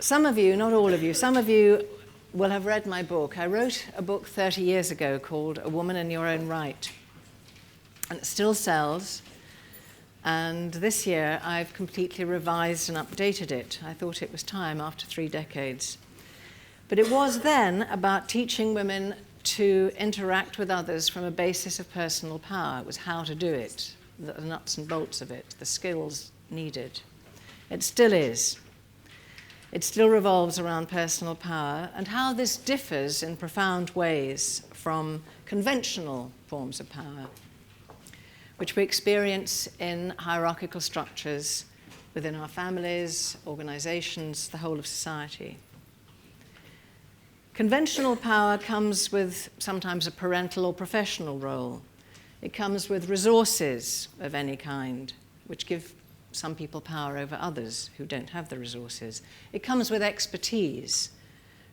Some of you, not all of you, some of you will have read my book. I wrote a book 30 years ago called A Woman in Your Own Right. And it still sells. And this year I've completely revised and updated it. I thought it was time after 3 decades. But it was then about teaching women to interact with others from a basis of personal power. It was how to do it, the nuts and bolts of it, the skills needed. It still is. It still revolves around personal power and how this differs in profound ways from conventional forms of power, which we experience in hierarchical structures within our families, organizations, the whole of society. Conventional power comes with sometimes a parental or professional role. It comes with resources of any kind, which give some people power over others who don't have the resources. It comes with expertise.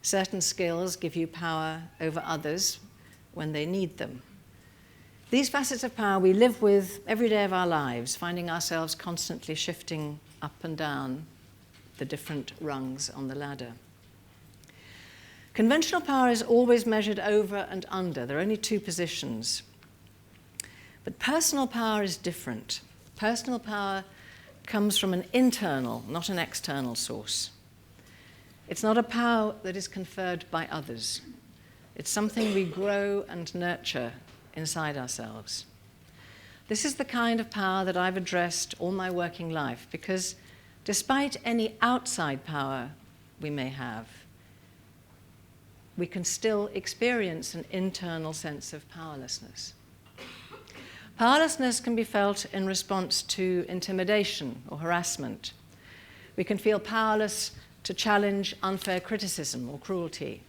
Certain skills give you power over others when they need them. These facets of power we live with every day of our lives, finding ourselves constantly shifting up and down the different rungs on the ladder. Conventional power is always measured over and under. There are only 2 positions. But personal power is different. Personal power comes from an internal, not an external source. It's not a power that is conferred by others. It's something we grow and nurture inside ourselves. This is the kind of power that I've addressed all my working life, because despite any outside power we may have, we can still experience an internal sense of powerlessness. Powerlessness can be felt in response to intimidation or harassment. We can feel powerless to challenge unfair criticism or cruelty,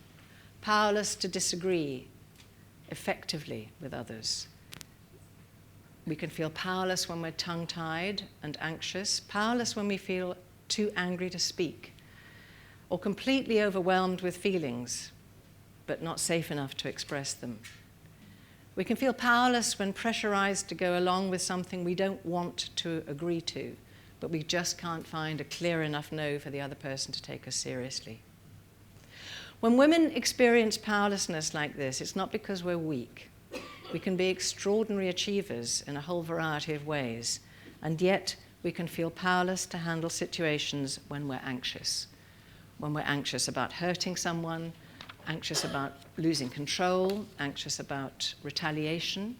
powerless to disagree effectively with others. We can feel powerless when we're tongue-tied and anxious, powerless when we feel too angry to speak, or completely overwhelmed with feelings, but not safe enough to express them. We can feel powerless when pressurized to go along with something we don't want to agree to, but we just can't find a clear enough no for the other person to take us seriously. When women experience powerlessness like this, it's not because we're weak. We can be extraordinary achievers in a whole variety of ways, and yet we can feel powerless to handle situations when we're anxious. When we're anxious about hurting someone, anxious about losing control, anxious about retaliation,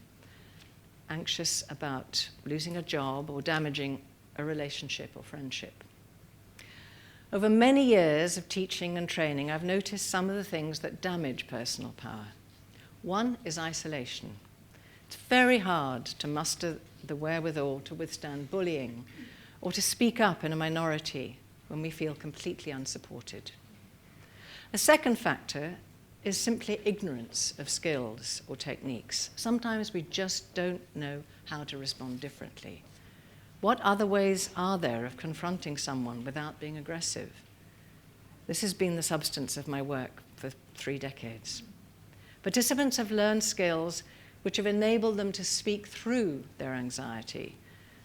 anxious about losing a job or damaging a relationship or friendship. Over many years of teaching and training, I've noticed some of the things that damage personal power. One is isolation. It's very hard to muster the wherewithal to withstand bullying or to speak up in a minority when we feel completely unsupported. A second factor is simply ignorance of skills or techniques. Sometimes we just don't know how to respond differently. What other ways are there of confronting someone without being aggressive? This has been the substance of my work for 3 decades. Participants have learned skills which have enabled them to speak through their anxiety,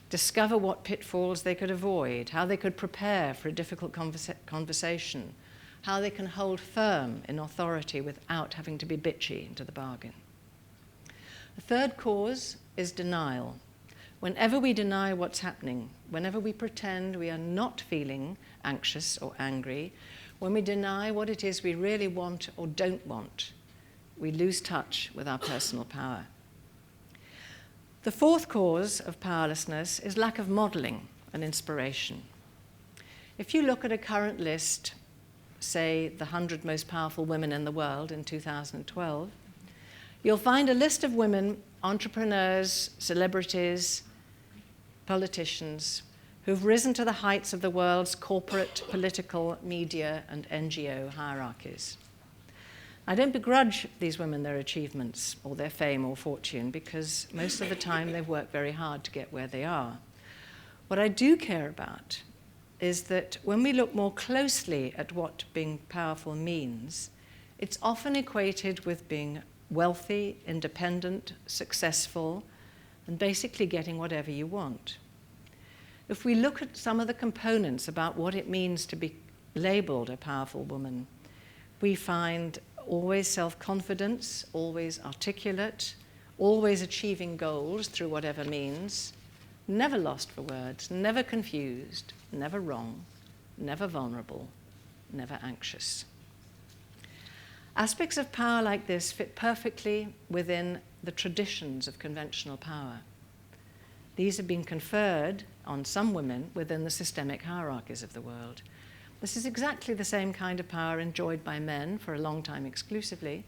discover what pitfalls they could avoid, how they could prepare for a difficult conversation, how they can hold firm in authority without having to be bitchy into the bargain. The third cause is denial. Whenever we deny what's happening, whenever we pretend we are not feeling anxious or angry, when we deny what it is we really want or don't want, we lose touch with our personal power. The fourth cause of powerlessness is lack of modeling and inspiration. If you look at a current list, say the 100 most powerful women in the world in 2012, you'll find a list of women, entrepreneurs, celebrities, politicians, who've risen to the heights of the world's corporate, political, media, and NGO hierarchies. I don't begrudge these women their achievements or their fame or fortune, because most of the time they've worked very hard to get where they are. What I do care about is that when we look more closely at what being powerful means, it's often equated with being wealthy, independent, successful, and basically getting whatever you want. If we look at some of the components about what it means to be labeled a powerful woman, we find always self-confidence, always articulate, always achieving goals through whatever means, never lost for words, never confused, never wrong, never vulnerable, never anxious. Aspects of power like this fit perfectly within the traditions of conventional power. These have been conferred on some women within the systemic hierarchies of the world. This is exactly the same kind of power enjoyed by men for a long time exclusively,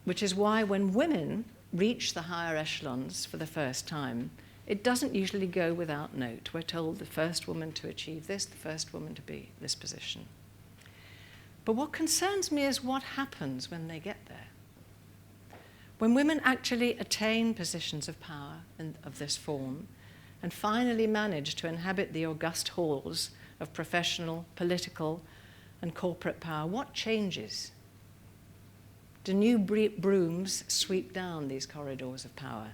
which is why when women reach the higher echelons for the first time, it doesn't usually go without note. We're told the first woman to achieve this, the first woman to be this position. But what concerns me is what happens when they get there. When women actually attain positions of power of this form and finally manage to inhabit the august halls of professional, political, and corporate power, what changes? Do new brooms sweep down these corridors of power?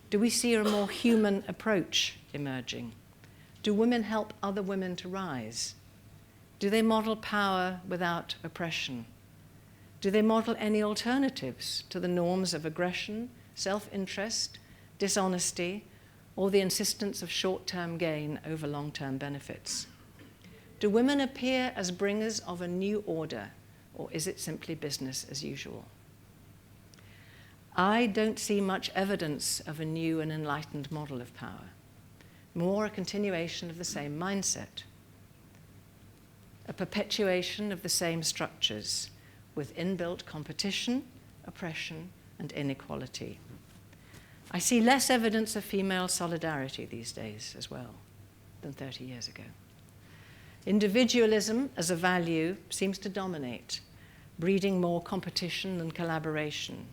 Do we see a more human approach emerging? Do women help other women to rise? Do they model power without oppression? Do they model any alternatives to the norms of aggression, self-interest, dishonesty, or the insistence of short-term gain over long-term benefits? Do women appear as bringers of a new order, or is it simply business as usual? I don't see much evidence of a new and enlightened model of power, more a continuation of the same mindset, a perpetuation of the same structures with inbuilt competition, oppression, and inequality. I see less evidence of female solidarity these days as well than 30 years ago. Individualism as a value seems to dominate, breeding more competition than collaboration,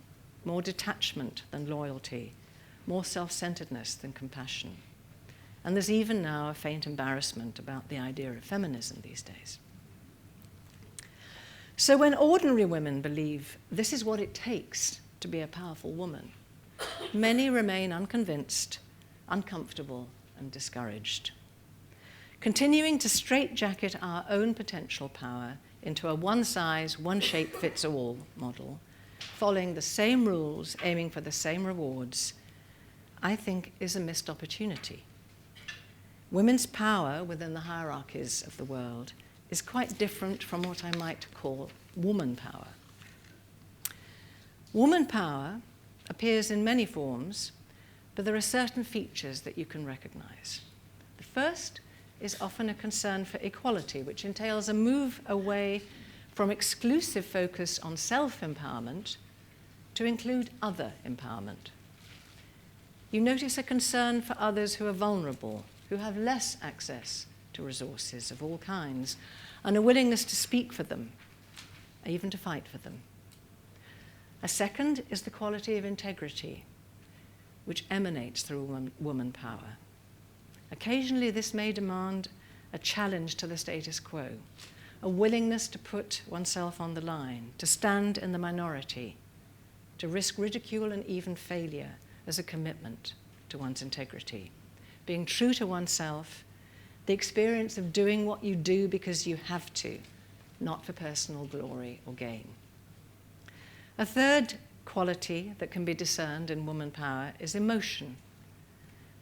more detachment than loyalty, more self-centeredness than compassion. And there's even now a faint embarrassment about the idea of feminism these days. So when ordinary women believe this is what it takes to be a powerful woman, many remain unconvinced, uncomfortable, and discouraged. Continuing to straitjacket our own potential power into a one-size, one-shape-fits-all model, following the same rules, aiming for the same rewards, I think is a missed opportunity. Women's power within the hierarchies of the world is quite different from what I might call woman power. Woman power appears in many forms, but there are certain features that you can recognize. The first is often a concern for equality, which entails a move away from exclusive focus on self-empowerment to include other empowerment. You notice a concern for others who are vulnerable, who have less access to resources of all kinds, and a willingness to speak for them, even to fight for them. A second is the quality of integrity, which emanates through woman power. Occasionally, this may demand a challenge to the status quo, a willingness to put oneself on the line, to stand in the minority, to risk ridicule and even failure as a commitment to one's integrity. Being true to oneself, the experience of doing what you do because you have to, not for personal glory or gain. A third quality that can be discerned in woman power is emotion.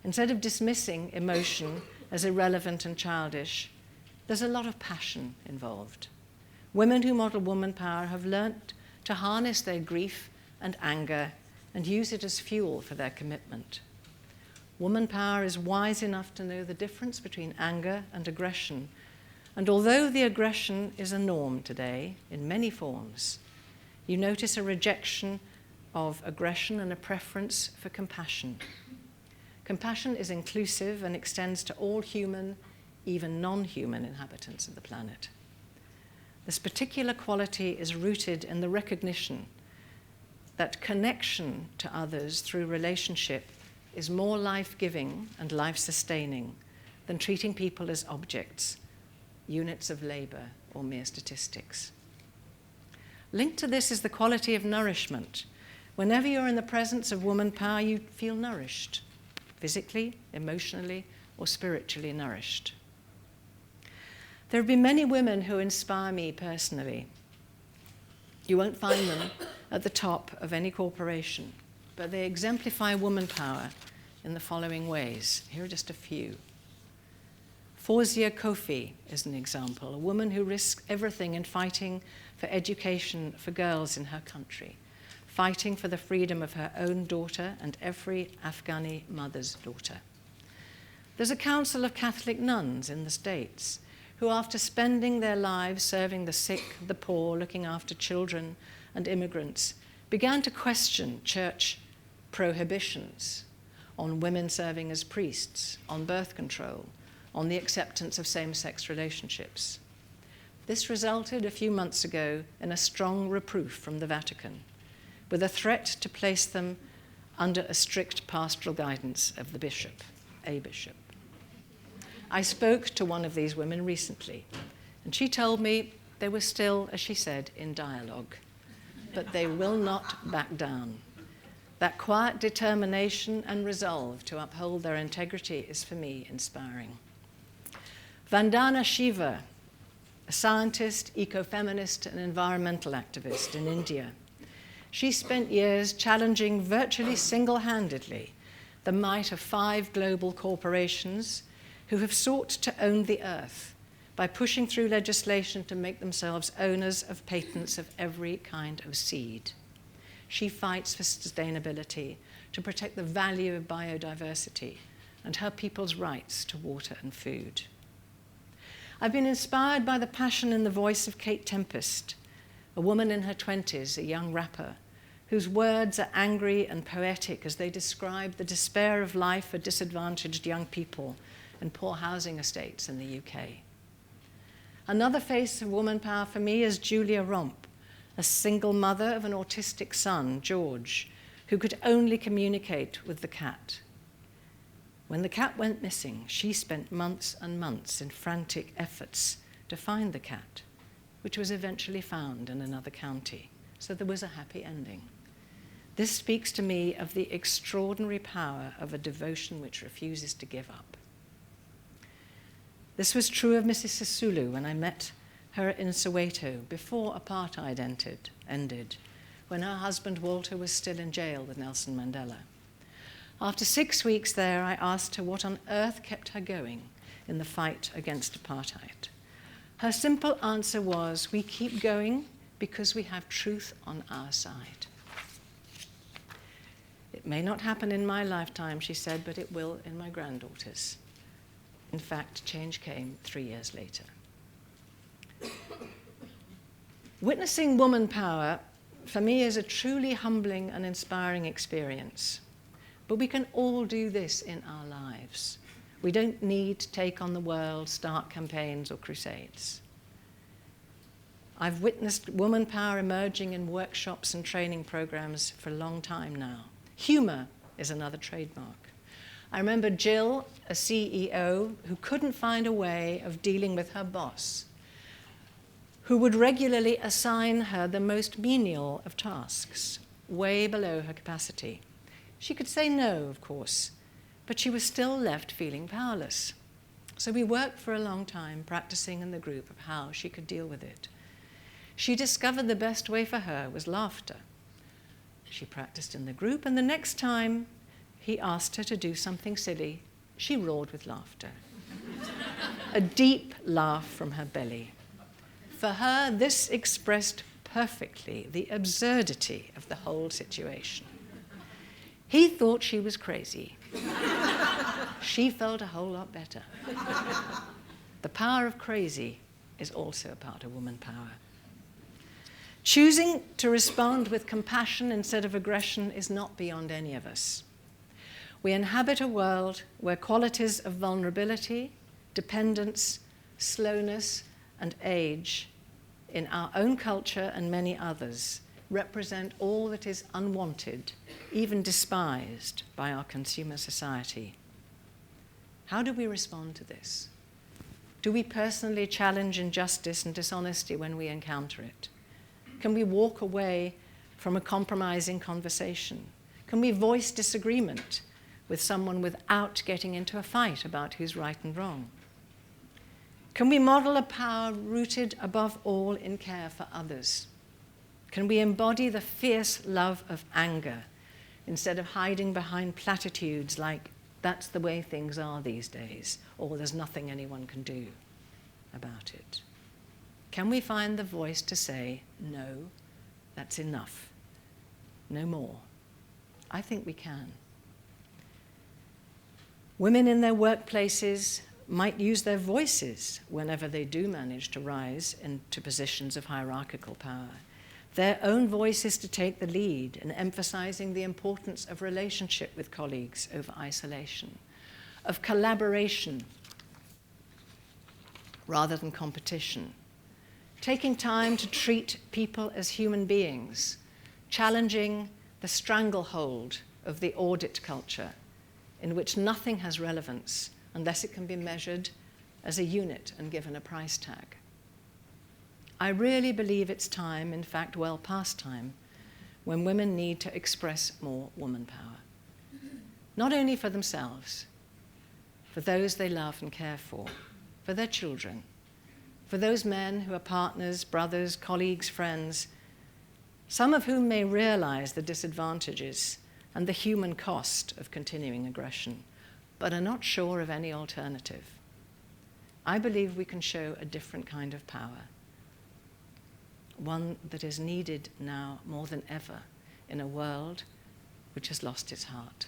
Instead of dismissing emotion as irrelevant and childish, there's a lot of passion involved. Women who model woman power have learnt to harness their grief and anger and use it as fuel for their commitment. Woman power is wise enough to know the difference between anger and aggression. And although the aggression is a norm today in many forms, you notice a rejection of aggression and a preference for compassion. Compassion is inclusive and extends to all human, even non-human inhabitants of the planet. This particular quality is rooted in the recognition that connection to others through relationship is more life-giving and life-sustaining than treating people as objects, units of labor, or mere statistics. Linked to this is the quality of nourishment. Whenever you're in the presence of woman power, you feel nourished, physically, emotionally, or spiritually nourished. There have been many women who inspire me personally. You won't find them at the top of any corporation, but they exemplify woman power in the following ways. Here are just a few. Fawzia Kofi is an example, a woman who risks everything in fighting for education for girls in her country, fighting for the freedom of her own daughter and every Afghani mother's daughter. There's a council of Catholic nuns in the States who, after spending their lives serving the sick, the poor, looking after children and immigrants, began to question church prohibitions on women serving as priests, on birth control, on the acceptance of same-sex relationships. This resulted a few months ago in a strong reproof from the Vatican, with a threat to place them under a strict pastoral guidance of the bishop, a bishop. I spoke to one of these women recently, and she told me they were still, as she said, in dialogue, but they will not back down. That quiet determination and resolve to uphold their integrity is, for me, inspiring. Vandana Shiva, a scientist, ecofeminist, and environmental activist in India. She spent years challenging virtually single-handedly the might of 5 global corporations who have sought to own the earth by pushing through legislation to make themselves owners of patents of every kind of seed. She fights for sustainability, to protect the value of biodiversity and her people's rights to water and food. I've been inspired by the passion and the voice of Kate Tempest, a woman in her 20s, a young rapper, whose words are angry and poetic as they describe the despair of life for disadvantaged young people and poor housing estates in the UK. Another face of woman power for me is Julia Romp, a single mother of an autistic son, George, who could only communicate with the cat. When the cat went missing, she spent months and months in frantic efforts to find the cat, which was eventually found in another county. So there was a happy ending. This speaks to me of the extraordinary power of a devotion which refuses to give up. This was true of Mrs. Sisulu when I met her in Soweto before apartheid ended, when her husband Walter was still in jail with Nelson Mandela. After 6 weeks there, I asked her what on earth kept her going in the fight against apartheid. Her simple answer was, "We keep going because we have truth on our side." It may not happen in my lifetime, she said, but it will in my granddaughter's. In fact, change came 3 years later. Witnessing woman power, for me, is a truly humbling and inspiring experience. But we can all do this in our lives. We don't need to take on the world, start campaigns or crusades. I've witnessed woman power emerging in workshops and training programs for a long time now. Humor is another trademark. I remember Jill, a CEO, who couldn't find a way of dealing with her boss, who would regularly assign her the most menial of tasks, way below her capacity. She could say no, of course, but she was still left feeling powerless. So we worked for a long time practicing in the group of how she could deal with it. She discovered the best way for her was laughter. She practiced in the group, and the next time he asked her to do something silly, she roared with laughter. A deep laugh from her belly. For her, this expressed perfectly the absurdity of the whole situation. He thought she was crazy. She felt a whole lot better. The power of crazy is also a part of woman power. Choosing to respond with compassion instead of aggression is not beyond any of us. We inhabit a world where qualities of vulnerability, dependence, slowness, and age in our own culture and many others represent all that is unwanted, even despised by our consumer society. How do we respond to this? Do we personally challenge injustice and dishonesty when we encounter it? Can we walk away from a compromising conversation? Can we voice disagreement with someone without getting into a fight about who's right and wrong? Can we model a power rooted above all in care for others? Can we embody the fierce love of anger instead of hiding behind platitudes like, that's the way things are these days, or there's nothing anyone can do about it? Can we find the voice to say, no, that's enough, no more? I think we can. Women in their workplaces might use their voices whenever they do manage to rise into positions of hierarchical power. Their own voices to take the lead in emphasizing the importance of relationship with colleagues over isolation, of collaboration rather than competition, taking time to treat people as human beings, challenging the stranglehold of the audit culture in which nothing has relevance unless it can be measured as a unit and given a price tag. I really believe it's time, in fact, well past time, when women need to express more woman power. Not only for themselves, for those they love and care for their children, for those men who are partners, brothers, colleagues, friends, some of whom may realize the disadvantages and the human cost of continuing aggression, but are not sure of any alternative. I believe we can show a different kind of power, one that is needed now more than ever in a world which has lost its heart.